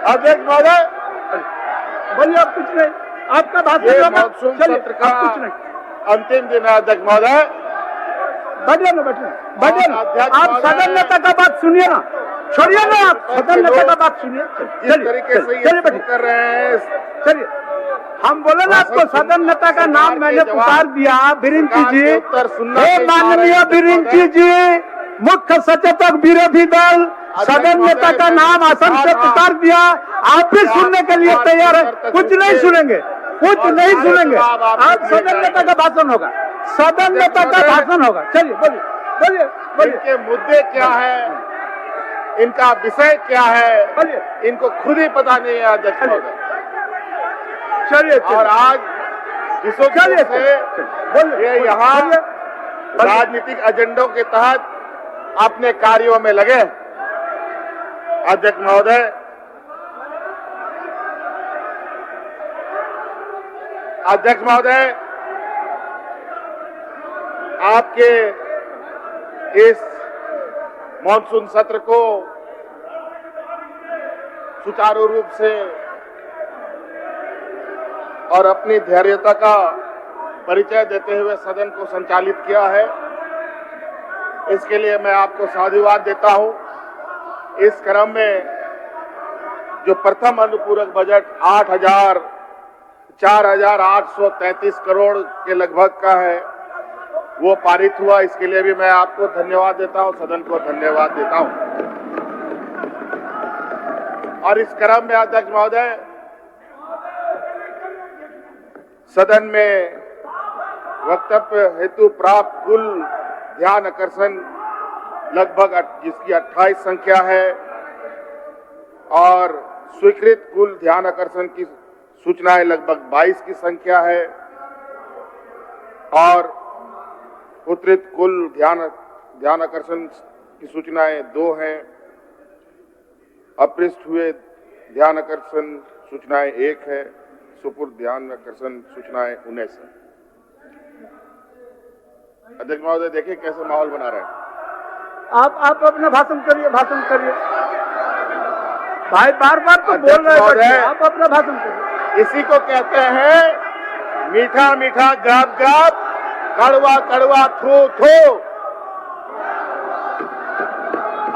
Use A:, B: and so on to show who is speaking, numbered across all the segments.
A: अध्यक्ष महोदय,
B: बोलिए। आप कुछ नहीं, आपका भाषण
A: ये
B: होगा।
A: मानसून
B: चलिए,
A: सत्र का
B: आप कुछ नहीं,
A: अंतिम दिन है अध्यक्ष महोदय।
B: बैठिए ना, बैठिए ना।
A: अध्यक्ष
B: आप
A: महोदय,
B: सदन नेता का बात सुनिए ना, छोड़िए ना, आप सदन नेता का बात सुनिए।
A: जिस तरीके से ये शुरू कर रहे हैं,
B: चलिए, हम बोले ना आपको, सदन नेता का नाम मैंने पुकार दिया, बिरिंची जी।
A: उत्तर सुनना
B: हे माननीय बिरिंची जी, मुख्य सचेतक विरोधी दल, सदन नेता का नाम आसन से पुकार दिया, आप भी सुनने के लिए तैयार है? कुछ नहीं सुनेंगे, कुछ नहीं सुनेंगे। आप सदन नेता का भाषण होगा, सदन नेता का भाषण होगा। चलिए, बोलिए, बोलिए, बोलिए।
A: इनके मुद्दे क्या है, इनका विषय क्या है,
B: बोलिए,
A: इनको खुद ही पता नहीं है अध्यक्ष महोदय।
B: चलिए।
A: और आज विशुद्ध
B: चलिए,
A: रूप से
B: बोलिए,
A: ये यहाँ राजनीतिक एजेंडों के तहत अपने कार्यों में लगे। अध्यक्ष महोदय, अध्यक्ष महोदय, आपके इस मॉनसून सत्र को सुचारू रूप से और अपनी धैर्यता का परिचय देते हुए सदन को संचालित किया है, इसके लिए मैं आपको साधुवाद देता हूं। इस क्रम में जो प्रथम अनुपूरक बजट 4,833 करोड़ के लगभग का है, वो पारित हुआ। इसके लिए भी मैं आपको धन्यवाद देता हूं, सदन को धन्यवाद देता हूं। और इस क्रम में अध्यक्ष महोदय, सदन में वक्तव्य हेतु प्राप्त कुल ध्यान आकर्षण लगभग जिसकी 28 संख्या है और स्वीकृत कुल ध्यान आकर्षण की सूचनाएं लगभग 22 की संख्या है और उत्तरित कुल ध्यान आकर्षण की सूचनाएं 2 हैं। अपृष्ठ हुए ध्यान आकर्षण सूचनाएं 1 है। सुपुर्द ध्यान आकर्षण सूचनाएं 19 है। अध्यक्ष महोदय, देखिए कैसे माहौल बना रहे हैं।
B: आप अपना भाषण करिए, भाषण करिए भाई, बार बार तो बोल रहे हैं, आप अपना भाषण करिए।
A: इसी को कहते हैं मीठा मीठा गाप गाप, कड़वा कड़वा थू थू।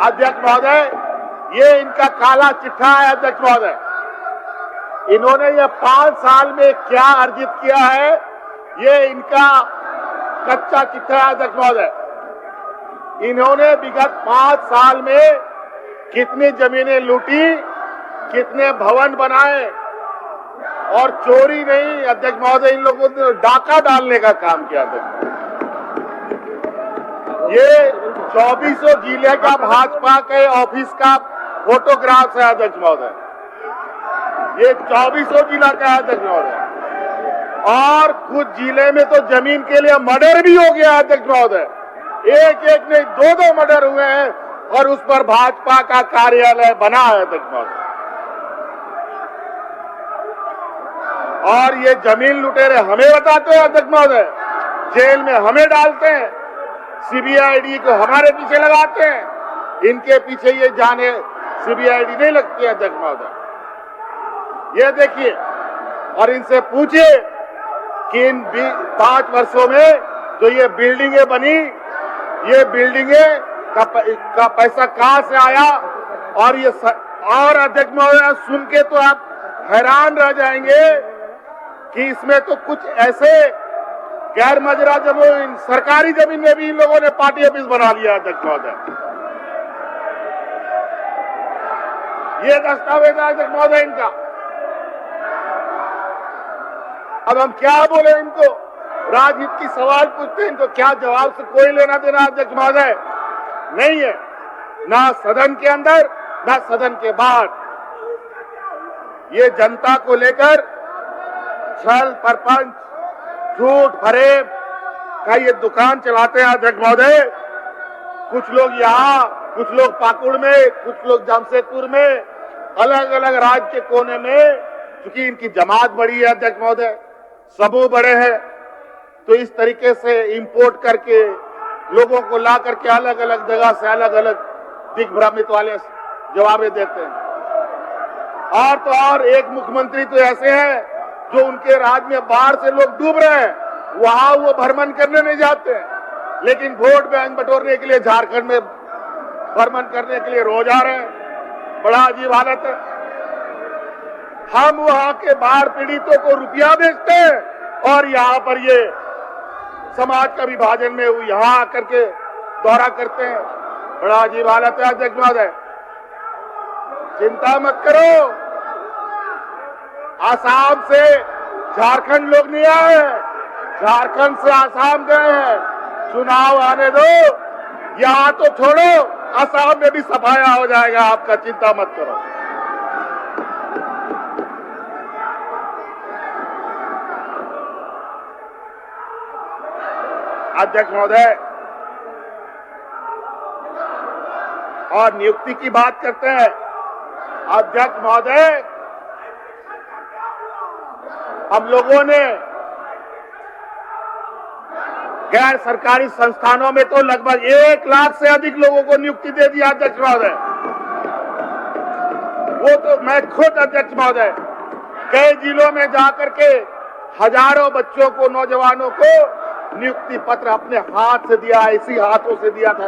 A: अध्यक्ष महोदय, ये इनका काला चिट्ठा है। अध्यक्ष महोदय, इन्होंने ये 5 साल में क्या अर्जित किया है, ये इनका कच्चा चिट्ठा है। अध्यक्ष महोदय, इन्होंने विगत 5 साल में कितनी जमीनें लूटी, कितने भवन बनाए और चोरी नहीं। अध्यक्ष महोदय, इन लोगों ने डाका डालने का काम किया। ये 2400 जिले का भाजपा के ऑफिस का फोटोग्राफ है। अध्यक्ष महोदय, ये 2400 जिला का है। अध्यक्ष महोदय, और कुछ जिले में तो जमीन के लिए मर्डर भी हो गया। अध्यक्ष महोदय, एक एक नहीं 2-2 मर्डर हुए हैं और उस पर भाजपा का कार्यालय बना है। अध्यक्ष महोदय, और ये जमीन लुटेरे हमें बताते हैं। अध्यक्ष महोदय, जेल में हमें डालते हैं, सीबीआईडी को हमारे पीछे लगाते हैं, इनके पीछे ये जाने सीबीआईडी नहीं लगती है। अध्यक्ष महोदय, ये देखिए और इनसे पूछिए कि इन 5 वर्षों में जो ये बिल्डिंगें बनी, ये बिल्डिंगें का पैसा कहां से आया। और ये और अध्यक्ष महोदय, सुन के तो आप हैरान रह जाएंगे कि इसमें तो कुछ ऐसे गैर मजरा जमीन, सरकारी जमीन में भी इन लोगों ने पार्टी ऑफिस बना लिया। अध्यक्ष महोदय, ये दस्तावेज है अध्यक्ष महोदय इनका। अब हम क्या बोले इनको, राजनीति की सवाल पूछते हैं, इनको क्या जवाब से कोई लेना देना अध्यक्ष महोदय नहीं है, ना सदन के अंदर ना सदन के बाहर। ये जनता को लेकर छल प्रपंच झूठ फरेब का ये दुकान चलाते हैं। अध्यक्ष महोदय, कुछ लोग यहाँ, कुछ लोग पाकुड़ में, कुछ लोग जमशेदपुर में, अलग अलग राज्य के कोने में, क्योंकि इनकी जमात बड़ी है। अध्यक्ष महोदय, समूह बड़े हैं, तो इस तरीके से इंपोर्ट करके लोगों को ला करके अलग अलग जगह से अलग अलग दिग्भ्रमित वाले जवाबें देते हैं। और तो और एक मुख्यमंत्री तो ऐसे हैं जो उनके राज्य में बाढ़ से लोग डूब रहे हैं, वहां वो भ्रमण करने नहीं जाते हैं, लेकिन वोट बैंक बटोरने के लिए झारखंड में भ्रमण करने के लिए रोज आ रहे हैं। बड़ा अजीब हालत है। हम वहां के बाढ़ पीड़ितों को रुपया बेचते हैं और यहाँ पर ये समाज का विभाजन में वो यहाँ आकर के दौरा करते हैं। बड़ा अजीब हालत है अध्यक्ष महोदय। चिंता मत करो, आसाम से झारखंड लोग नहीं आए हैं, झारखंड से आसाम गए हैं। चुनाव आने दो, यहाँ तो छोड़ो, आसाम में भी सफाया हो जाएगा आपका, चिंता मत करो। अध्यक्ष महोदय, और नियुक्ति की बात करते हैं। अध्यक्ष महोदय, हम लोगों ने गैर सरकारी संस्थानों में तो लगभग 1 लाख से अधिक लोगों को नियुक्ति दे दिया अध्यक्ष महोदय। वो तो मैं खुद अध्यक्ष महोदय कई जिलों में जाकर के हजारों बच्चों को, नौजवानों को नियुक्ति पत्र अपने हाथ से दिया, इसी हाथों से दिया था।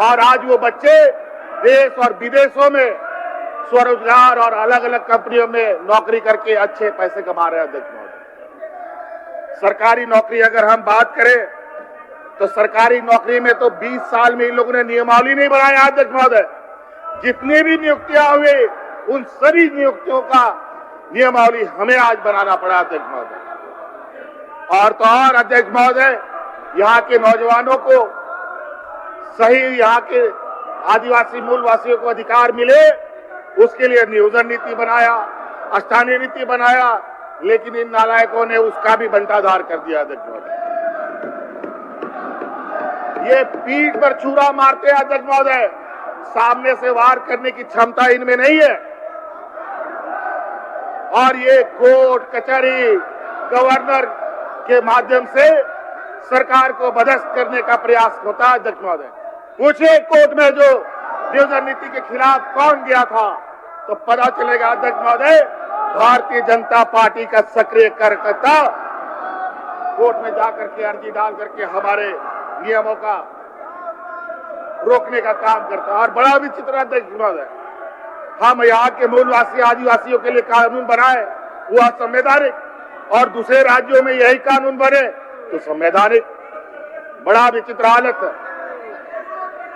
A: और आज वो बच्चे देश और विदेशों में स्वरोजगार और अलग अलग कंपनियों में नौकरी करके अच्छे पैसे कमा रहे हैं अध्यक्ष महोदय। सरकारी नौकरी अगर हम बात करें तो सरकारी नौकरी में तो 20 साल में इन लोगों ने नियमावली नहीं बनाया अध्यक्ष महोदय। जितनी भी नियुक्तियां हुई उन सभी नियुक्तियों का नियमावली हमें आज बनाना पड़ा अध्यक्ष महोदय। और तो और अध्यक्ष महोदय, यहाँ के नौजवानों को सही, यहाँ के आदिवासी मूलवासियों को अधिकार मिले, उसके लिए नियोजन नीति बनाया, स्थानीय नीति बनाया, लेकिन इन नालायकों ने उसका भी बंटाधार कर दिया अध्यक्ष महोदय। ये पीठ पर छुरा मारते हैं अध्यक्ष महोदय, सामने से वार करने की क्षमता इनमें नहीं है। और ये कोर्ट कचहरी, गवर्नर के माध्यम से सरकार को पदस्थ करने का प्रयास होता है अध्यक्ष महोदय। पूछे कोर्ट में जो नियोजन नीति के खिलाफ कौन गया था तो पता चलेगा अध्यक्ष महोदय, भारतीय जनता पार्टी का सक्रिय कार्यकर्ता कोर्ट में जाकर के अर्जी डाल करके हमारे नियमों का रोकने का काम करता है। और बड़ा विचित्र अध्यक्ष महोदय, हम यहाँ के मूलवासी आदिवासियों के लिए कानून बनाए वो असंवैधानिक, और दूसरे राज्यों में यही कानून बने तो संवैधानिक। बड़ा विचित्र हालत है।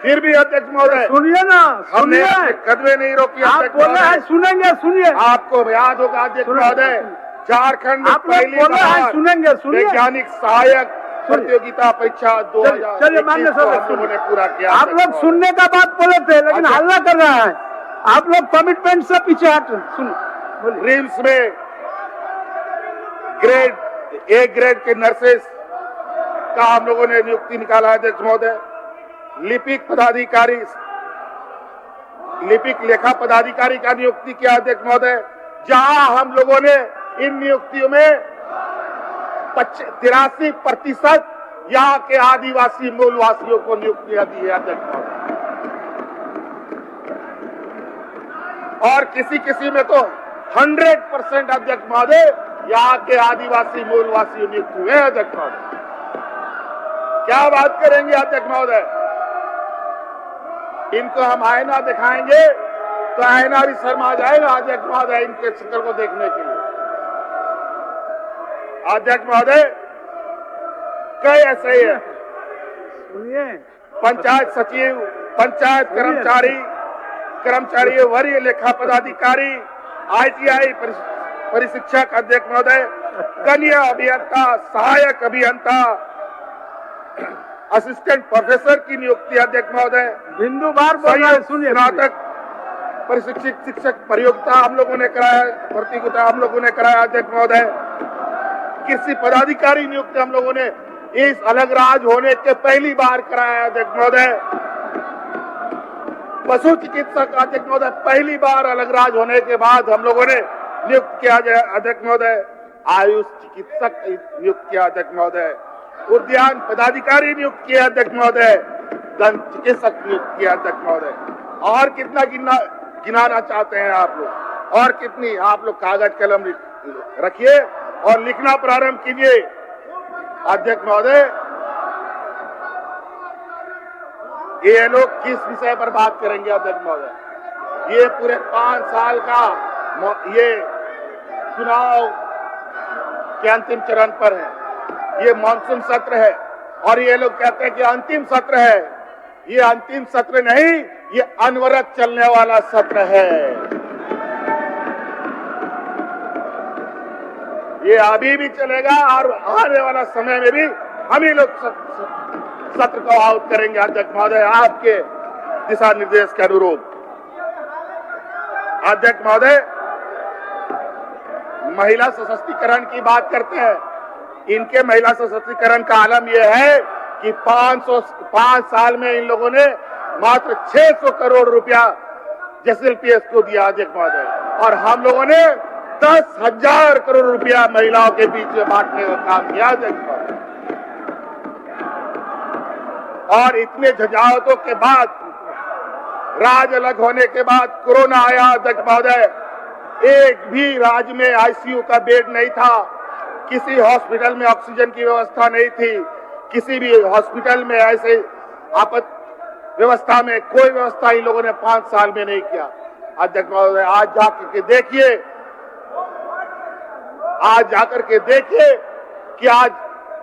A: फिर भी अध्यक्ष महोदय
B: सुनिए ना,
A: हमने
B: सुनिए,
A: कदमे नहीं रोकी।
B: आप बोले हैं, सुनेंगे, सुनिए।
A: आपको याद होगा अध्यक्ष महोदय, झारखंड में
B: आप लोग
A: पहली
B: बोले हैं,
A: बार
B: सुनेंगे, सुनिए।
A: वैज्ञानिक सहायक प्रतियोगिता परीक्षा 2021
B: मान्य
A: को हम लोगों ने पूरा किया।
B: आप लोग सुनने का बात बोले थे, लेकिन हल्ला कर रहा है। आप लोग कमिटमेंट से पीछे हट। सुन,
A: रिम्स में ग्रेड के नर्सेस का हम लोगों ने नियुक्ति निकाला है अध्यक्ष महोदय। लिपिक पदाधिकारी, लिपिक लेखा पदाधिकारी का नियुक्ति किया अध्यक्ष महोदय, जहां हम लोगों ने इन नियुक्तियों में 83% यहाँ के आदिवासी मूलवासियों को नियुक्तियां दी है अध्यक्ष महोदय। और किसी किसी में तो 100% अध्यक्ष महोदय यहाँ के आदिवासी मूलवासी नियुक्त हुए अध्यक्ष महोदय। क्या बात करेंगे अध्यक्ष महोदय? इनको हम आईना दिखाएंगे तो आईना भी शर्मा जाएगा अध्यक्ष महोदय इनके शक्ल को देखने के लिए। अध्यक्ष महोदय, कई ऐसे ही है।
B: सुनिए,
A: पंचायत सचिव, पंचायत कर्मचारी, वरीय लेखा पदाधिकारी, ITI परिशिक्षक अध्यक्ष महोदय, कन्या अभियंता, सहायक अभियंता, असिस्टेंट प्रोफेसर की नियुक्ति अध्यक्ष महोदय,
B: बिंदु बार बोल रहा है, सुनिए।
A: स्नातक प्रशिक्षित शिक्षक परियोगिता हम लोगों ने कराया, भर्ती को हम लोगों ने कराया अध्यक्ष महोदय। कृषि पदाधिकारी नियुक्ति हम लोगों ने इस अलग राज होने के पहली बार कराया अध्यक्ष महोदय। पशु चिकित्सक अध्यक्ष महोदय पहली बार अलग राज होने के बाद हम लोगों ने नियुक्त किया जाए अध्यक्ष महोदय। आयुष चिकित्सक नियुक्त किया अध्यक्ष महोदय। उद्यान पदाधिकारी नियुक्त किया अध्यक्ष महोदय। दंत चिकित्सक नियुक्त किया अध्यक्ष महोदय। और कितना गिनाना चाहते हैं आप लोग, और कितनी आप लोग कागज कलम रखिए और लिखना प्रारंभ कीजिए। अध्यक्ष महोदय, ये लोग किस विषय पर बात करेंगे? अध्यक्ष महोदय, ये पूरे 5 साल का ये चुनाव के अंतिम चरण पर है, ये मानसून सत्र है और ये लोग कहते हैं कि अंतिम सत्र है। ये अंतिम सत्र नहीं, ये अनवरत चलने वाला सत्र है। ये अभी भी चलेगा और आने वाला समय में भी हम ही लोग सत्र को आउट करेंगे। अध्यक्ष महोदय, आपके दिशा निर्देश के अनुरूप। अध्यक्ष महोदय, महिला सशक्तिकरण की बात करते हैं। इनके महिला सशक्तिकरण का आलम यह है कि 5 साल में इन लोगों ने मात्र 600 करोड़ रुपया जेएसएलपीएस को दिया। अध्यक्ष महोदय, और हम लोगों ने 10,000 करोड़ रुपया महिलाओं के बीच में बांटने का काम किया। अध्यक्ष महोदय, और इतने झंझावातों के बाद, राज अलग होने के बाद कोरोना आया। अध्यक्ष महोदय, एक भी राज्य में आईसीयू का बेड नहीं था, किसी हॉस्पिटल में ऑक्सीजन की व्यवस्था नहीं थी, किसी भी हॉस्पिटल में ऐसे आपात व्यवस्था में कोई व्यवस्था इन लोगों ने 5 साल में नहीं किया। अध्यक्ष महोदय, आज जाकर के देखिए कि आज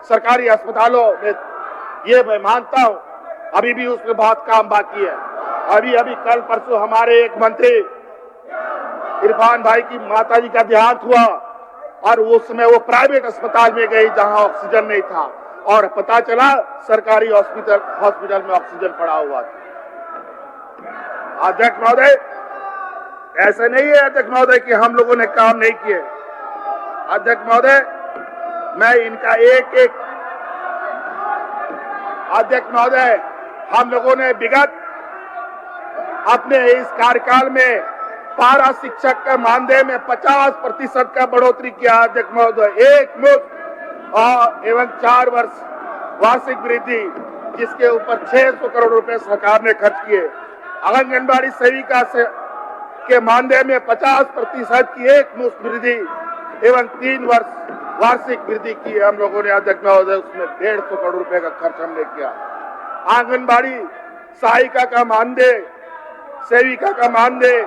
A: सरकारी अस्पतालों में, ये मैं मानता हूं अभी भी उसमें बहुत काम बाकी है। अभी कल परसों हमारे एक मंत्री इरफान भाई की माताजी का देहांत हुआ और उस समय वो प्राइवेट अस्पताल में गई जहां ऑक्सीजन नहीं था और पता चला सरकारी हॉस्पिटल में ऑक्सीजन पड़ा हुआ था। अध्यक्ष महोदय, ऐसे नहीं है अध्यक्ष महोदय कि हम लोगों ने काम नहीं किए। अध्यक्ष महोदय, मैं इनका एक अध्यक्ष महोदय, हम लोगों ने विगत अपने इस कार्यकाल में पारा शिक्षक का मानदेय में 50% का बढ़ोतरी किया। अध्यक्ष महोदय, एक मुश्त और एवं 4 वर्ष वार्षिक वृद्धि, जिसके ऊपर 600 करोड़ रुपए सरकार ने खर्च किए। आंगनबाड़ी सेविका के मानदेय में 50% की एक मुश्त वृद्धि एवं 3 वर्ष वार्षिक वृद्धि की हम लोगों ने। अध्यक्ष महोदय, उसमें 150 करोड़ रुपए का खर्च हमने किया। आंगनबाड़ी सहायिका का मानदेय, सेविका का मानदेय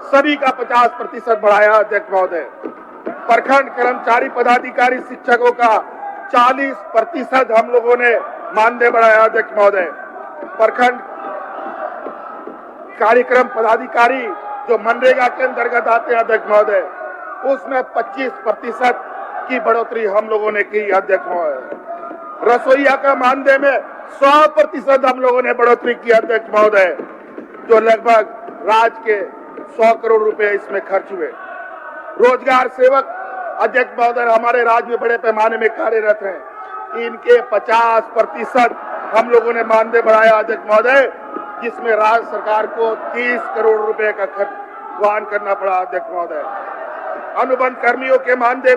A: सभी का 50% बढ़ाया। अध्यक्ष महोदय, प्रखंड कर्मचारी पदाधिकारी शिक्षकों का 40% हम लोगों ने मानदेय बढ़ाया। अध्यक्ष महोदय, प्रखंड कार्यक्रम पदाधिकारी जो मनरेगा के अंतर्गत आते हैं, अध्यक्ष महोदय, उसमें 25% की बढ़ोतरी हम लोगों ने की। अध्यक्ष महोदय, रसोईया का मानदेय में 100% हम लोगों ने बढ़ोतरी की। अध्यक्ष महोदय, जो लगभग राज्य के 100 करोड़ रुपए इसमें खर्च हुए। रोजगार सेवक अध्यक्ष महोदय हमारे राज्य में बड़े पैमाने में कार्यरत हैं, इनके 50% हम लोगों ने मानदेय बढ़ाया। अध्यक्ष महोदय, जिसमें राज्य सरकार को 30 करोड़ रुपए का खर्च वहन करना पड़ा। अध्यक्ष महोदय, अनुबंध कर्मियों के मानदेय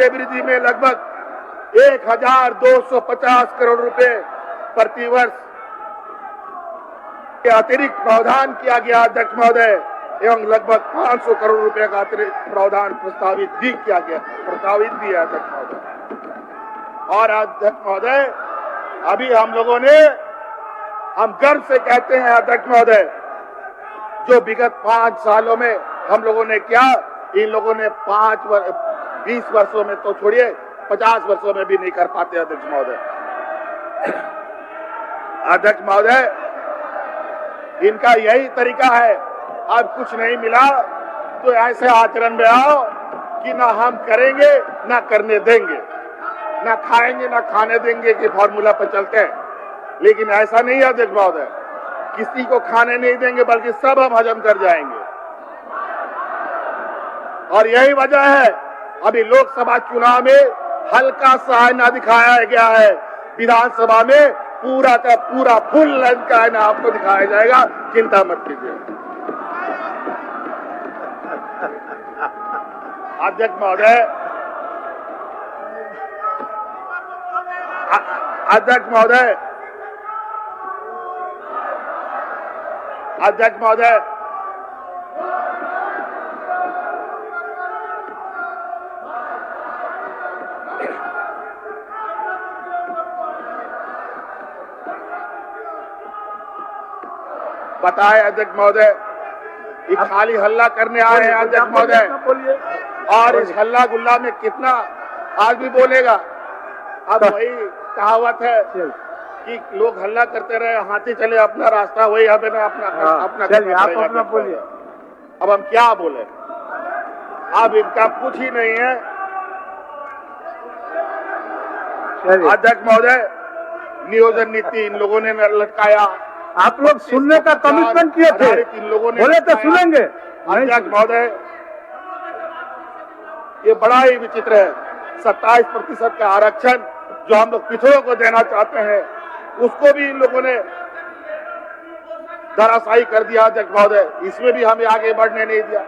A: वृद्धि में लगभग 1,250 करोड़ रुपए प्रति वर्ष के अतिरिक्त प्रावधान किया गया। अध्यक्ष महोदय, एवं लगभग 500 करोड़ रुपए का अतिरिक्त प्रावधान प्रस्तावित भी है। अध्यक्ष महोदय, और अध्यक्ष महोदय, अभी हम गर्व से कहते हैं अध्यक्ष महोदय, जो विगत 5 सालों में हम लोगों ने किया, इन लोगों ने 20 वर्षों में तो छोड़िए, 50 वर्षों में भी नहीं कर पाते। अध्यक्ष महोदय, अध्यक्ष महोदय, इनका यही तरीका है, अब कुछ नहीं मिला तो ऐसे आचरण में आओ कि ना हम करेंगे ना करने देंगे, ना खाएंगे ना खाने देंगे कि फॉर्मूला पर चलते हैं। लेकिन ऐसा नहीं है अध्यक्ष महोदय, किसी को खाने नहीं देंगे बल्कि सब हम हजम कर जाएंगे। और यही वजह है अभी लोकसभा चुनाव में हल्का सा आईना दिखाया गया है, विधानसभा में पूरा का पूरा फुल लेंथ का आईना आपको दिखाया जाएगा, चिंता मत कीजिए। अध्यक्ष महोदय, अध्यक्ष महोदय, बताए अध्यक्ष महोदय, ये खाली हल्ला करने आए हैं अध्यक्ष महोदय,
B: बोलिए।
A: और इस हल्ला गुल्ला में कितना आदमी बोलेगा। अब वही कहावत है कि लोग हल्ला करते रहे, हाथी चले अपना रास्ता, वही हमें अपना
B: चलिए, आप
A: करना
B: अपना
A: पड़ेगा।
B: बोलिए।
A: अब हम क्या बोले, अब इनका कुछ ही नहीं है।
B: चलिए,
A: अध्यक्ष महोदय, नियोजन नीति इन लोगों ने लटकाया,
B: आप लोग सुनने का कमिटमेंट किए थे,
A: इन लोगों ने
B: बोले तो
A: लटकाया।
B: सुनेंगे।
A: अध्यक्ष महोदय, ये बड़ा ही विचित्र है। 27% का आरक्षण जो हम लोग पिछड़ों को देना चाहते हैं, उसको भी इन लोगों ने धराशायी कर दिया। अध्यक्ष महोदय, इसमें भी हमें आगे बढ़ने नहीं दिया।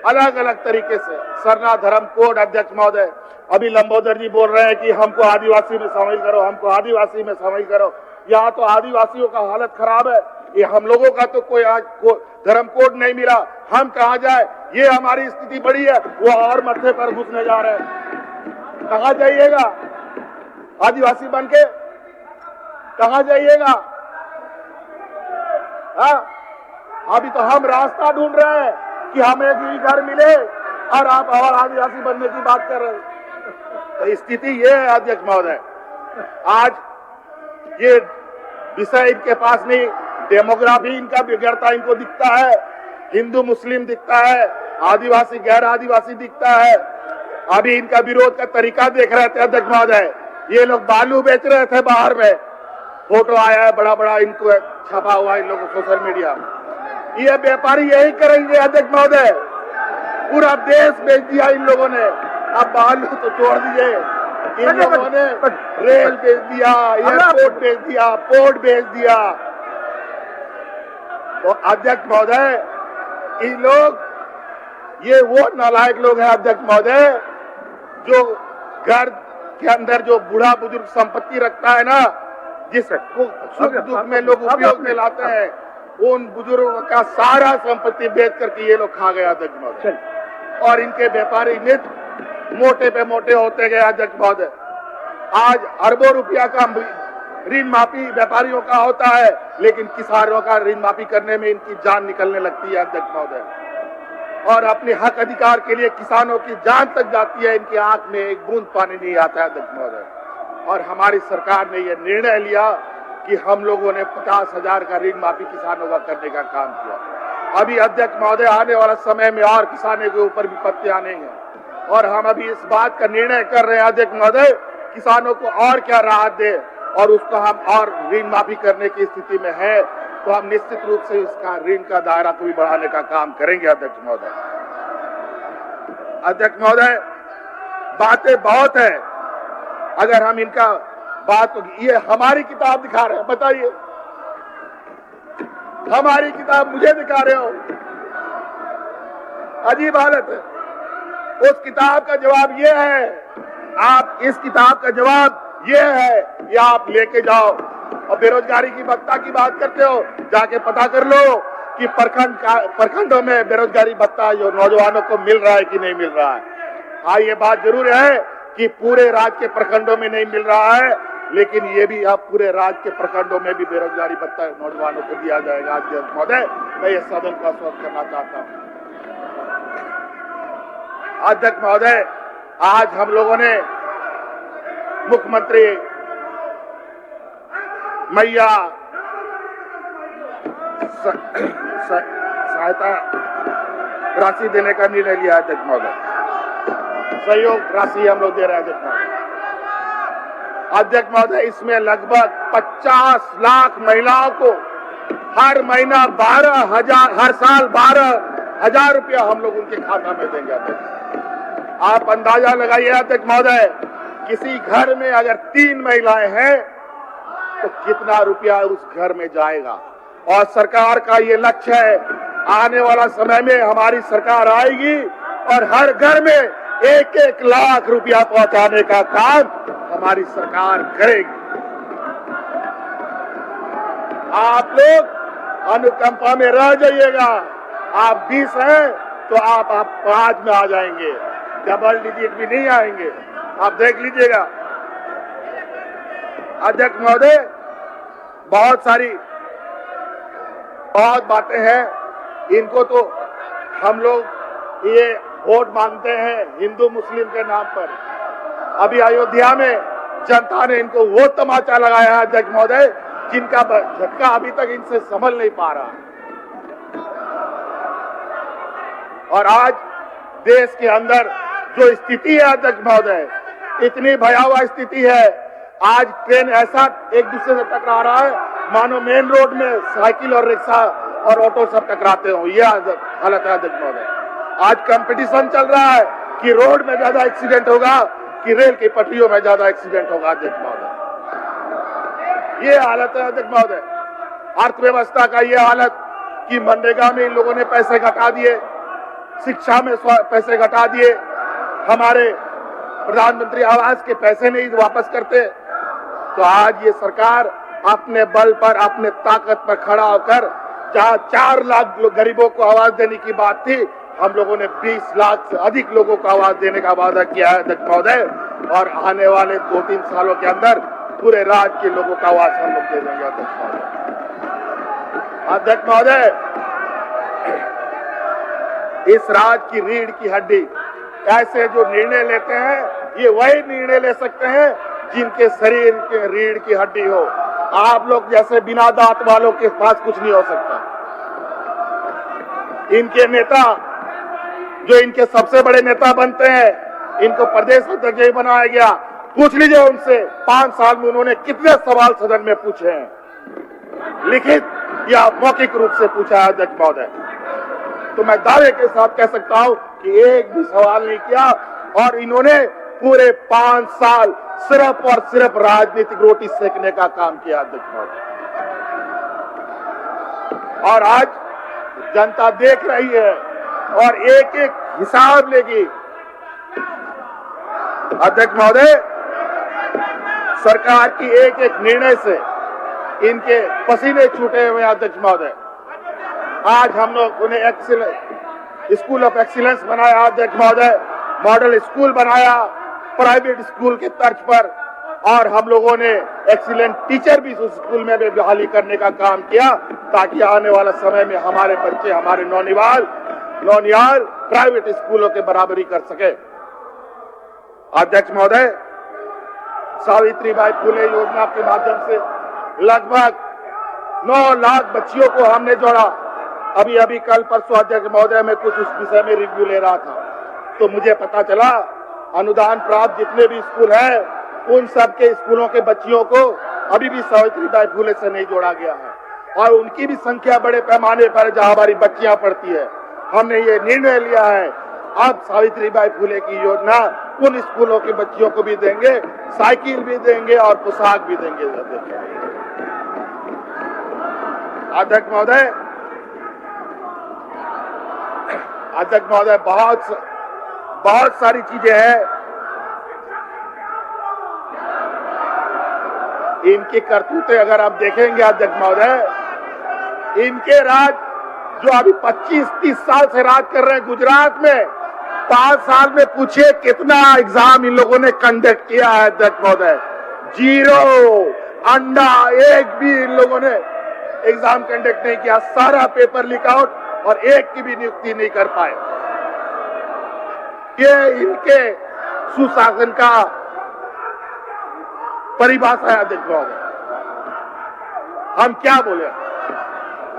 A: अलग अलग तरीके से सरना धर्म कोड, अध्यक्ष महोदय, अभी लंबोदर जी बोल रहे हैं कि हमको आदिवासी में शामिल करो, हमको आदिवासी में शामिल करो। यहाँ तो आदिवासियों का हालत खराब है, ये हम लोगों का तो कोई आज धर्म कोड नहीं मिला, हम कहाँ जाए, ये हमारी स्थिति बड़ी है। वो और मत्थे पर घुसने जा रहे हैं। कहाँ जाइएगा आदिवासी बन के, कहाँ जाइएगा? अभी तो हम रास्ता ढूंढ रहे हैं कि हमें एक घर मिले, और आप और आदिवासी बनने की बात कर रहे हैं। तो स्थिति ये है अध्यक्ष महोदय, आज ये विषय इनके पास नहीं, डेमोग्राफी इनका बिगड़ता इनको दिखता है, हिंदू मुस्लिम दिखता है, आदिवासी गैर आदिवासी दिखता है। अभी इनका विरोध का तरीका देख रहे थे अध्यक्ष महोदय, ये लोग बालू बेच रहे थे बाहर में, फोटो आया है बड़ा बड़ा, इनको छपा हुआ इन लोगों सोशल मीडिया। ये व्यापारी यही करेंगे अध्यक्ष महोदय, पूरा देश बेच दिया इन लोगों ने। अब बालू तो छोड़ दीजिए, इन लोगों ने रेल बेच दिया, एयरपोर्ट बेच दिया, पोर्ट बेच दिया। तो अध्यक्ष महोदय, इन लोग, ये वो नालायक लोग हैं अध्यक्ष महोदय, जो घर के अंदर जो बूढ़ा बुजुर्ग संपत्ति रखता है ना, जिस सुख दुख में लोग उपयोग में लाते हैं, उन बुजुर्गों का सारा संपत्ति बेच करके ये लोग खा गए अध्यक्ष महोदय। और इनके व्यापारी मित्र मोटे पे मोटे होते गए अध्यक्ष महोदय। आज अरबों रुपया का ऋण माफी व्यापारियों का होता है, लेकिन किसानों का ऋण माफी करने में इनकी जान निकलने लगती है अध्यक्ष महोदय। और अपने हक अधिकार के लिए किसानों की जान तक जाती है, इनकी आंख में एक बूंद पानी नहीं आता है अध्यक्ष महोदय। और हमारी सरकार ने यह निर्णय लिया कि हम लोगों ने 50,000 का ऋण माफी किसानों का करने का काम किया। अभी अध्यक्ष महोदय, आने वाला समय में और किसानों के ऊपर विपत्ति आने हैं, और हम अभी इस बात का निर्णय कर रहे हैं अध्यक्ष महोदय, किसानों को और क्या राहत दे, और उसको हम और ऋण माफी करने की स्थिति में है तो हम निश्चित रूप से इसका ऋण का दायरा को भी बढ़ाने का काम करेंगे अध्यक्ष महोदय। अध्यक्ष महोदय, बातें बहुत है, अगर हम इनका बात, ये हमारी किताब दिखा रहे हैं, बताइए, हमारी किताब मुझे दिखा रहे हो, अजीब हालत है। उस किताब का जवाब ये है, आप इस किताब का जवाब ये है, ये आप लेके जाओ। और बेरोजगारी की भत्ता की बात करते हो, जाके पता कर लो कि प्रखंडों में बेरोजगारी भत्ता जो नौजवानों को मिल रहा है कि नहीं मिल रहा है। हाँ, ये बात जरूर है कि पूरे राज्य के प्रखंडों में नहीं मिल रहा है, लेकिन ये भी अब पूरे राज्य के प्रखंडों में भी बेरोजगारी भत्ता नौजवानों को दिया जाएगा। अध्यक्ष महोदय, मैं ये सदन का स्वागत करना चाहता हूँ। अध्यक्ष महोदय, आज हम लोगों ने मुख्यमंत्री मैया सहायता राशि देने का निर्णय लिया अध्यक्ष महोदय, सहयोग राशि हम लोग दे रहे हैं अध्यक्ष महोदय। अध्यक्ष महोदय, इसमें लगभग 50 लाख महिलाओं को हर महीना 12,000, हर साल 12,000 रुपया हम लोग उनके खाता में देंगे अध्यक्ष। आप अंदाजा लगाइए अध्यक्ष महोदय, किसी घर में अगर 3 महिलाएं हैं तो कितना रुपया उस घर में जाएगा। और सरकार का ये लक्ष्य है, आने वाला समय में हमारी सरकार आएगी और हर घर में 1-1 लाख रुपया पहुंचाने का काम हमारी सरकार करेगी। आप लोग अनुकंपा में रह जाइएगा। आप 20 हैं तो आप 5 में आ जाएंगे, डबल डिजिट भी नहीं आएंगे। आप देख लीजिएगा। अध्यक्ष महोदय, बहुत बातें हैं, इनको तो हम लोग ये वोट मांगते हैं हिंदू मुस्लिम के नाम पर। अभी अयोध्या में जनता ने इनको वो तमाचा लगाया है अध्यक्ष महोदय, जिनका झटका अभी तक इनसे संभल नहीं पा रहा। और आज देश के अंदर जो स्थिति है अध्यक्ष महोदय, इतनी भयावह स्थिति है। आज ट्रेन ऐसा एक दूसरे से टकरा रहा है मानो मेन रोड में साइकिल और रिक्शा और ऑटो सब टकराते हो। यह हालत है अध्यक्ष महोदय। आज कंपटीशन चल रहा है कि रोड में ज्यादा एक्सीडेंट होगा कि रेल की पटरियों में ज्यादा एक्सीडेंट होगा अध्यक्ष महोदय। ये हालत है अध्यक्ष महोदय। अर्थव्यवस्था का ये हालत कि मनरेगा में इन लोगों ने पैसे घटा दिए, शिक्षा में पैसे घटा दिए, हमारे प्रधानमंत्री आवास के पैसे नहीं वापस करते। तो आज ये सरकार अपने बल पर, अपने ताकत पर खड़ा होकर, जहां 4 लाख गरीबों को आवाज देने की बात थी, हम लोगों ने 20 लाख से अधिक लोगों को आवाज देने का वादा किया है अध्यक्ष महोदय। और आने वाले 2-3 सालों के अंदर पूरे राज्य के लोगों का आवाज हम लोग दे देंगे अध्यक्ष महोदय। अध्यक्ष महोदय, इस राज्य की रीढ़ की हड्डी, ऐसे जो निर्णय लेते हैं, ये वही निर्णय ले सकते हैं जिनके शरीर के रीढ़ की हड्डी हो। आप लोग जैसे बिना दांत वालों के पास कुछ नहीं हो सकता। इनके नेता, जो इनके सबसे बड़े नेता बनते हैं, इनको प्रदेश अध्यक्ष बनाया गया। पूछ लीजिए उनसे 5 साल में उन्होंने कितने सवाल सदन में पूछे हैं, लिखित या मौखिक रूप से पूछा है अध्यक्ष महोदय। तो मैं दावे के साथ कह सकता हूं कि एक भी सवाल नहीं किया। और इन्होंने पूरे 5 साल सिर्फ और सिर्फ राजनीतिक रोटी सेकने का काम किया अध्यक्ष महोदय। और आज जनता देख रही है और एक एक हिसाब लेगी। अध्यक्ष महोदय, सरकार की एक एक निर्णय से इनके पसीने छूटे हुए अध्यक्ष महोदय। आज हम लोग उन्हें स्कूल ऑफ एक्सीलेंस बनाया अध्यक्ष महोदय, मॉडल स्कूल बनाया प्राइवेट स्कूल के तर्ज पर। और हम लोगों ने एक्सीलेंट टीचर भी उस स्कूल में भी बहाली करने का काम किया, ताकि आने वाला समय में हमारे बच्चे, हमारे नौनिहाल प्राइवेट स्कूलों के बराबरी कर सके। अध्यक्ष महोदय, सावित्रीबाई फुले योजना के माध्यम से लगभग 9 लाख बच्चियों को हमने जोड़ा। अभी कल परसों अध्यक्ष महोदय, मैं कुछ उस विषय में रिव्यू ले रहा था, तो मुझे पता चला अनुदान प्राप्त जितने भी स्कूल हैं, उन सब के स्कूलों के बच्चियों को अभी भी सावित्रीबाई फुले से नहीं जोड़ा गया है। और उनकी भी संख्या बड़े पैमाने पर जहां हमारी बच्चियां पढ़ती है। हमने ये निर्णय लिया है, अब सावित्रीबाई फुले की योजना उन स्कूलों के बच्चियों को भी देंगे, साइकिल भी देंगे और पोशाक भी देंगे। अध्यक्ष महोदय, बहुत सारी चीजें हैं। इनकी करतूतें अगर आप देखेंगे अध्यक्ष महोदय, इनके राज जो अभी 25-30 साल से राज कर रहे हैं गुजरात में, 5 साल में पूछिए कितना एग्जाम इन लोगों ने कंडक्ट किया है अध्यक्ष महोदय। 0 अंडा एक भी इन लोगों ने एग्जाम कंडक्ट नहीं किया। सारा पेपर लीक आउट और एक की भी नियुक्ति नहीं कर पाए। ये इनके सुशासन का परिभाषा है अध्यक्ष महोदय। हम क्या बोले?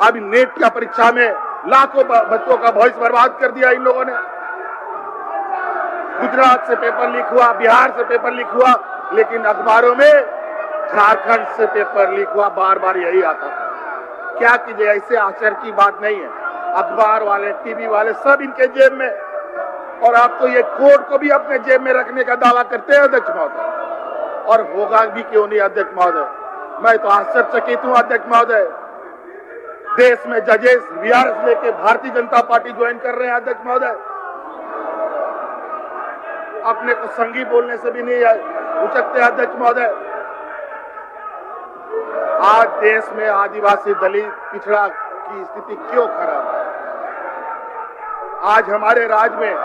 A: अभी नेट का परीक्षा में लाखों बच्चों का भविष्य बर्बाद कर दिया इन लोगों ने। गुजरात से पेपर लीक हुआ, बिहार से पेपर लीक हुआ, लेकिन अखबारों में झारखंड से पेपर लीक हुआ, बार यही आता था। क्या कीजिए, ऐसे आश्चर्य की बात नहीं है। अखबार वाले, टीवी वाले सब इनके जेब में, और आप तो ये कोर्ट को भी अपने जेब में रखने का दावा करते हैं अध्यक्ष महोदय। और होगा भी क्यों नहीं अध्यक्ष महोदय? मैं तो आश्चर्यचकित हूं अध्यक्ष महोदय। देश में जजेस वीआरएस लेके भारतीय जनता पार्टी ज्वाइन कर रहे हैं अध्यक्ष महोदय। अपने को संगी बोलने से भी नहीं उचकते अध्यक्ष महोदय। आज देश में आदिवासी, दलित, पिछड़ा की स्थिति क्यों खराब है। आज हमारे राज्य में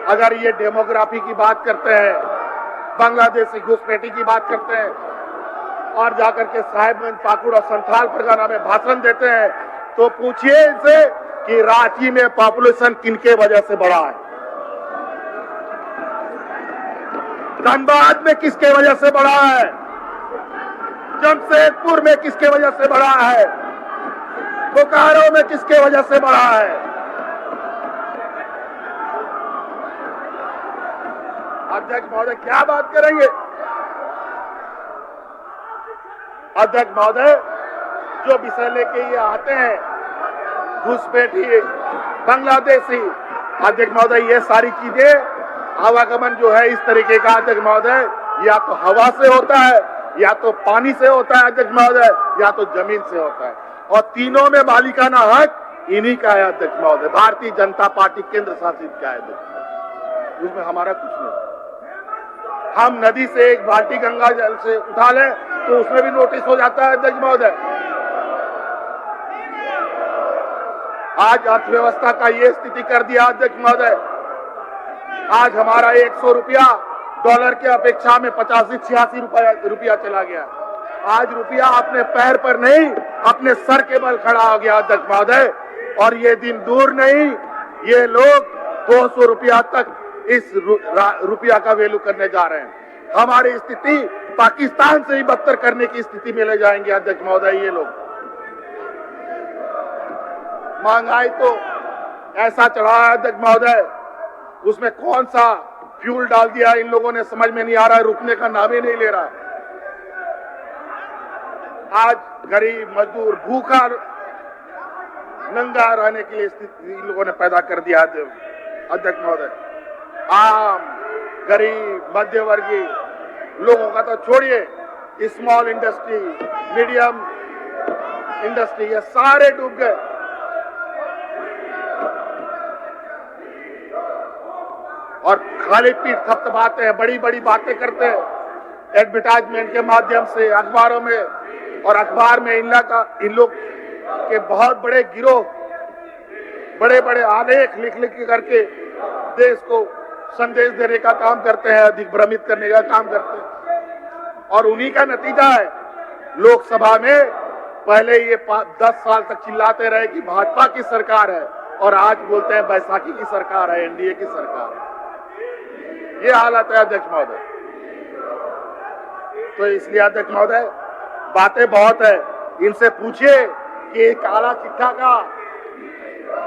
A: अगर ये डेमोग्राफी की बात करते हैं, बांग्लादेशी घुसपैठी की बात करते हैं और जाकर के साहिबगंज, पाकुड़ और संथाल परगना में भाषण देते हैं, तो पूछिए इनसे कि रांची में पॉपुलेशन किनके वजह से बढ़ा है, धनबाद में किसके वजह से बढ़ा है, जमशेदपुर में किसके वजह से बढ़ा है, बोकारो में किसके वजह से बढ़ा है। अध्यक्ष महोदय क्या बात करेंगे। अध्यक्ष महोदय जो विषय लेके ये आते हैं, घुसपैठी, बांग्लादेशी, अध्यक्ष महोदय ये सारी चीजें आवागमन जो है इस तरीके का अध्यक्ष महोदय या तो हवा से होता है, या तो पानी से होता है अध्यक्ष महोदय, या तो जमीन से होता है, और तीनों में मालिकाना हक इन्हीं का है अध्यक्ष महोदय। भारतीय जनता पार्टी केंद्र शासित का है अध्यक्ष, उसमें हमारा कुछ नहीं। हम नदी से एक बाल्टी गंगा जल से उठा लें तो उसमें भी नोटिस हो जाता है अध्यक्ष महोदय। आज अर्थव्यवस्था का ये स्थिति कर दिया अध्यक्ष महोदय। आज हमारा 100 रुपया डॉलर के अपेक्षा में 85-86 रुपया चला गया। आज रुपया अपने पैर पर नहीं, अपने सर के बल खड़ा हो गया अध्यक्ष महोदय। और ये दिन दूर नहीं, ये लोग 200 रुपया तक इस रुपया का वैल्यू करने जा रहे हैं। हमारी स्थिति पाकिस्तान से ही बदतर करने की स्थिति में ले जाएंगे अध्यक्ष महोदय ये लोग। महंगाई तो ऐसा चढ़ा है अध्यक्ष महोदय, उसमें कौन सा फ्यूल डाल दिया इन लोगों ने समझ में नहीं आ रहा है, रुकने का नाम ही नहीं ले रहा। आज गरीब मजदूर भूखा नंगा रहने के लिए स्थिति इन लोगों ने पैदा कर दिया अध्यक्ष महोदय। आम गरीब मध्यवर्गीय लोगों का तो छोड़िए, स्मॉल इंडस्ट्री, मीडियम इंडस्ट्री, ये सारे डूब गए। और खाली पीठ थपथपाते हैं, बड़ी बड़ी बातें करते हैं एडवर्टाइजमेंट के माध्यम से अखबारों में, और अखबार में इन लोग के बहुत बड़े गिरोह बड़े बड़े आलेख लिख लिख करके देश को संदेश देने का काम करते हैं, दिग्भ्रमित करने का काम करते हैं। और उन्हीं का नतीजा है लोकसभा में पहले ये 10 साल तक चिल्लाते रहे कि भाजपा की सरकार है, और आज बोलते हैं बैसाखी की सरकार है, एनडीए की सरकार है। ये हालत है अध्यक्ष महोदय। तो इसलिए अध्यक्ष महोदय बातें बहुत है, इनसे पूछिए कि काला चिट्ठा का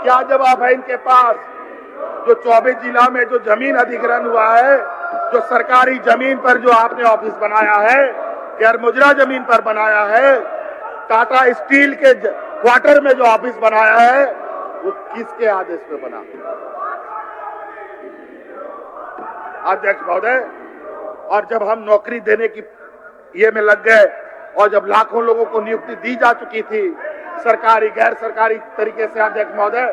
A: क्या जवाब है इनके पास। जो 24 जिला में जो जमीन अधिग्रहण हुआ है, जो सरकारी जमीन पर जो आपने ऑफिस बनाया है, गैर मुजरा जमीन पर बनाया है, टाटा स्टील के क्वार्टर में जो ऑफिस बनाया है, वो किसके आदेश पे बना अध्यक्ष महोदय। और जब हम नौकरी देने की ये में लग गए, और जब लाखों लोगों को नियुक्ति दी जा चुकी थी सरकारी गैर सरकारी तरीके से अध्यक्ष महोदय,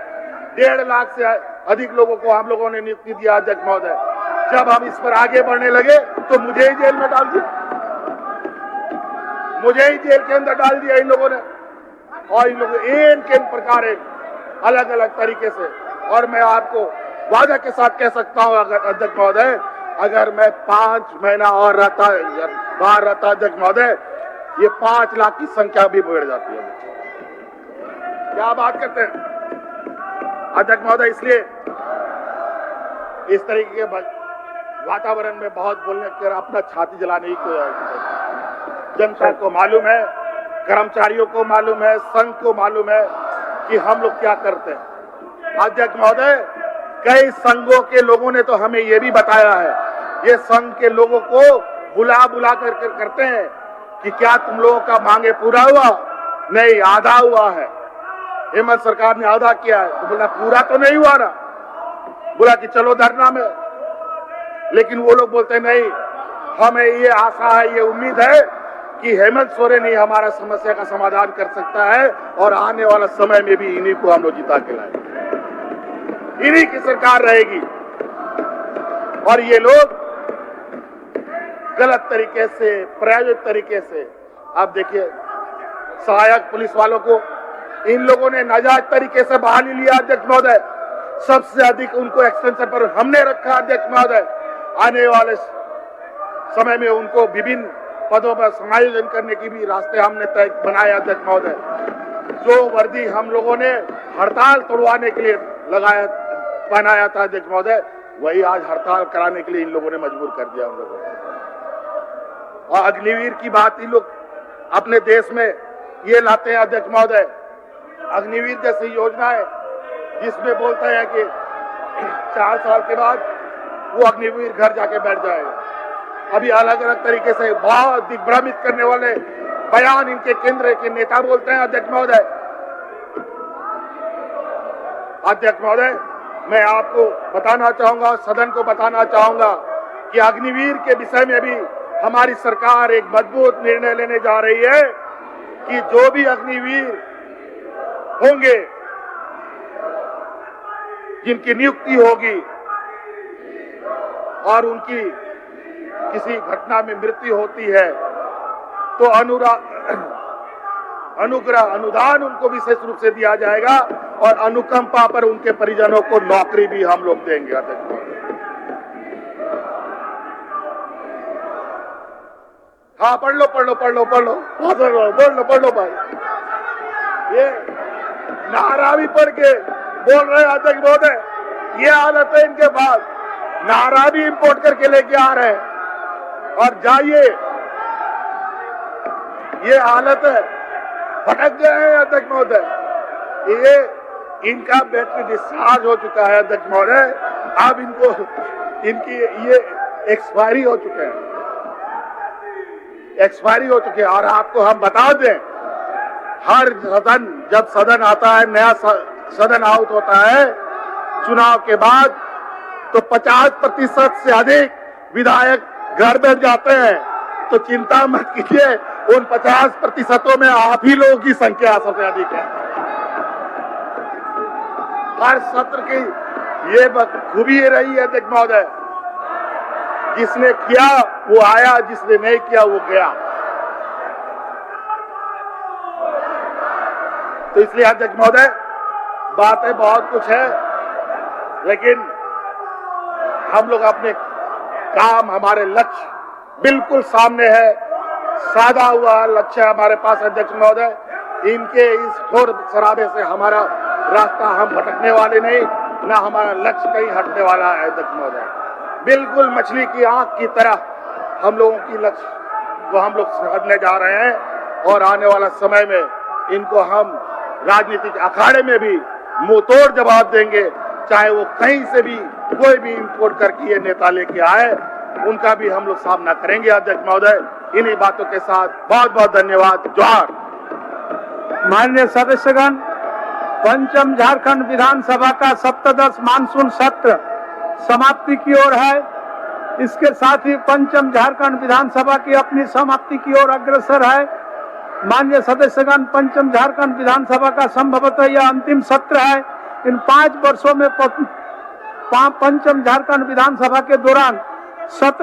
A: 1.5 लाख से अधिक लोगों को हम लोगों ने नियुक्ति दिया अध्यक्ष महोदय। जब हम इस पर आगे बढ़ने लगे तो मुझे ही जेल में डाल दिया, मुझे ही जेल के अंदर डाल दिया इन लोगों ने। और इन लोगों इन के प्रकार अलग अलग तरीके से। और मैं आपको वादा के साथ कह सकता हूं अध्यक्ष महोदय, अगर मैं 5 महीना और बाहर रहता अध्यक्ष महोदय, ये 5 लाख की संख्या भी बढ़ जाती है। क्या बात करते हैं अध्यक्ष महोदय। इसलिए इस तरीके के वातावरण में बहुत बोलने कर अपना छाती जलाने की जनता को मालूम है, कर्मचारियों को मालूम है, संघ को मालूम है कि हम लोग क्या करते हैं। अध्यक्ष महोदय, कई संघों के लोगों ने तो हमें ये भी बताया है, ये संघ के लोगों को बुला बुला कर करते हैं कि क्या तुम लोगों का मांगे पूरा हुआ? नहीं, आधा हुआ है। हेमंत सरकार ने आधा किया है। तो बोला पूरा तो नहीं हुआ ना, बोला कि चलो धरना में। लेकिन वो लोग बोलते नहीं, हमें ये आशा है, ये उम्मीद है कि हेमंत सोरेन ही हमारा समस्या का समाधान कर सकता है, और आने वाला समय में भी इन्हीं को हम लोग जिता के लाएंगे, इन्हीं की सरकार रहेगी। और ये लोग गलत तरीके से, प्रायोजित तरीके से, आप देखिए सहायक पुलिस वालों को इन लोगों ने नाजायज तरीके से बहाली लिया अध्यक्ष महोदय। सबसे अधिक उनको एक्सटेंशन पर हमने रखा अध्यक्ष महोदय। आने वाले समय में उनको विभिन्न पदों पर समायोजन करने की भी रास्ते हमने तय बनाए अध्यक्ष महोदय। जो वर्दी हम लोगों ने हड़ताल तोड़वाने के लिए बनाया था अध्यक्ष महोदय, वही आज हड़ताल कराने के लिए इन लोगों ने मजबूर कर दिया हम लोगों को। और अग्निवीर की बात इन लोग अपने देश में ये लाते हैं अध्यक्ष महोदय, अग्निवीर जैसी योजना है जिसमें बोलते हैं कि 4 साल के बाद वो अग्निवीर घर जाके बैठ जाएगा। अभी अलग अलग तरीके से बहुत दिग्भ्रमित करने वाले बयान इनके केंद्र के नेता बोलते हैं अध्यक्ष महोदय। अध्यक्ष महोदय, मैं आपको बताना चाहूंगा, सदन को बताना चाहूंगा कि अग्निवीर के विषय में भी हमारी सरकार एक मजबूत निर्णय लेने जा रही है कि जो भी अग्निवीर होंगे जिनकी नियुक्ति होगी और उनकी किसी घटना में मृत्यु होती है तो अनुग्रह अनुदान उनको विशेष रूप से दिया जाएगा और अनुकंपा पर उनके परिजनों को नौकरी भी हम लोग देंगे अध्यक्ष महोदय। हाँ, पढ़ लो भाई। ये नारा भी पढ़ के बोल रहे हैं अध्यक्ष महोदय। ये हालत है इनके पास, नारा भी इंपोर्ट करके लेके आ रहे हैं। और जाइए, ये हालत है, भटक गए हैं अध्यक्ष महोदय। ये इनका बैटरी डिस्चार्ज हो चुका है अध्यक्ष महोदय। अब इनको इनकी ये एक्सपायरी हो चुके हैं, एक्सपायरी हो चुके हैं। और आपको हम बता दें, हर सदन, जब सदन आता है, नया सदन आउट होता है चुनाव के बाद, तो 50% से अधिक विधायक घर बैठ जाते हैं। तो चिंता मत कीजिए, उन 50% में आप ही लोगों की संख्या सबसे अधिक है। हर सत्र की ये खूबी रही है अध्यक्ष महोदय, जिसने किया वो आया, जिसने नहीं किया वो गया। तो इसलिए अध्यक्ष महोदय, बातें बहुत कुछ है, लेकिन हम लोग अपने काम, हमारे लक्ष्य बिल्कुल सामने है। साधा हुआ लक्ष्य है हमारे पास अध्यक्ष महोदय। इनके इस शोर शराबे से हमारा रास्ता, हम भटकने वाले नहीं, ना हमारा लक्ष्य कहीं हटने वाला है अध्यक्ष महोदय। बिल्कुल मछली की आंख की तरह हम लोगों की लक्ष्य को हम लोग साधने जा रहे हैं। और आने वाला समय में इनको हम राजनीतिक अखाड़े में भी मुंह तोड़ जवाब देंगे, चाहे वो कहीं से भी कोई भी इंपोर्ट करके ये नेता लेके आए, उनका भी हम लोग सामना करेंगे अध्यक्ष महोदय। इन्हीं बातों के साथ बहुत बहुत धन्यवाद। जोहार।
B: माननीय सदस्यगण, पंचम झारखंड विधानसभा का सप्तदश मानसून सत्र समाप्ति की ओर है। इसके साथ ही पंचम झारखंड विधानसभा की अपनी समाप्ति की ओर अग्रसर है। माननीय सदस्यगण, पंचम झारखंड विधानसभा का संभवतः यह अंतिम सत्र है। इन 5 वर्षों में पंचम झारखंड विधानसभा के दौरान सत्र